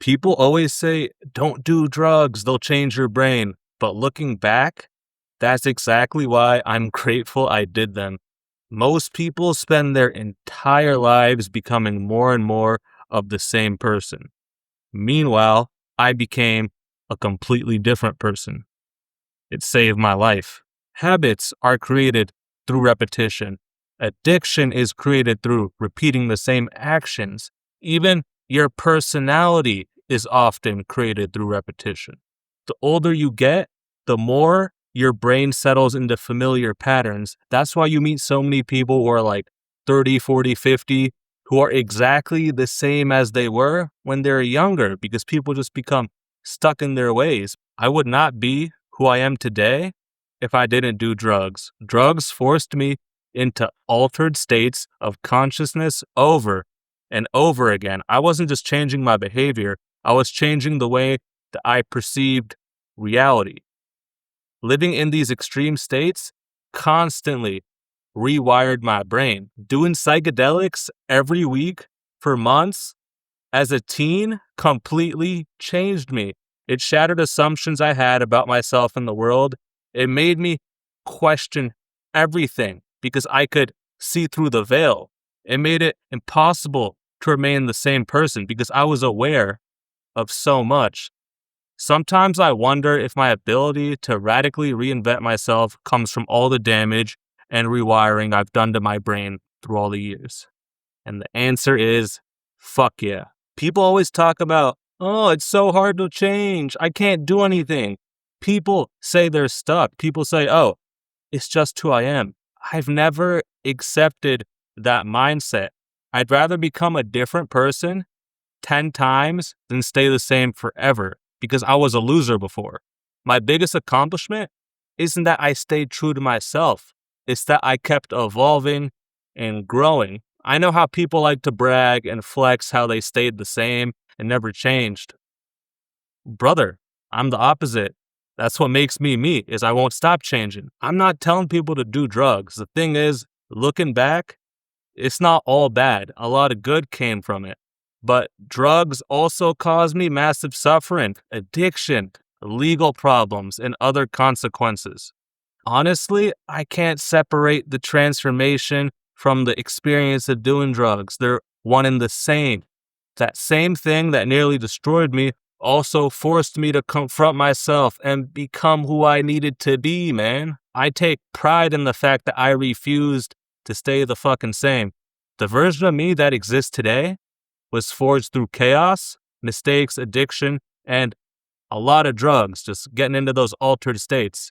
People always say, don't do drugs, they'll change your brain. But looking back, that's exactly why I'm grateful I did them. Most people spend their entire lives becoming more and more of the same person. Meanwhile, I became a completely different person. It saved my life. Habits are created through repetition. Addiction is created through repeating the same actions. Even your personality is often created through repetition. The older you get, the more your brain settles into familiar patterns. That's why you meet so many people who are like 30, 40, 50, who are exactly the same as they were when they were younger, because people just become stuck in their ways. I would not be who I am today if I didn't do drugs. Drugs forced me into altered states of consciousness over and over again. I wasn't just changing my behavior, I was changing the way that I perceived reality. Living in these extreme states constantly rewired my brain. Doing psychedelics every week for months as a teen completely changed me. It shattered assumptions I had about myself and the world. It made me question everything because I could see through the veil. It made it impossible to remain the same person because I was aware of so much. Sometimes I wonder if my ability to radically reinvent myself comes from all the damage and rewiring I've done to my brain through all the years. And the answer is, fuck yeah. People always talk about, oh, it's so hard to change. I can't do anything. People say they're stuck. People say, oh, it's just who I am. I've never accepted that mindset. I'd rather become a different person 10 times than stay the same forever because I was a loser before. My biggest accomplishment isn't that I stayed true to myself. It's that I kept evolving and growing. I know how people like to brag and flex how they stayed the same and never changed. Brother, I'm the opposite. That's what makes me me, is I won't stop changing. I'm not telling people to do drugs. The thing is, looking back, it's not all bad. A lot of good came from it. But drugs also caused me massive suffering, addiction, legal problems, and other consequences. Honestly, I can't separate the transformation from the experience of doing drugs. They're one and the same. That same thing that nearly destroyed me also forced me to confront myself and become who I needed to be, man. I take pride in the fact that I refused to stay the fucking same. The version of me that exists today was forged through chaos, mistakes, addiction, and a lot of drugs, just getting into those altered states.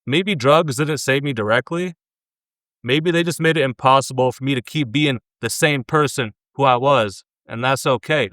Maybe drugs didn't save me directly. Maybe they just made it impossible for me to keep being the same person who I was, and that's okay.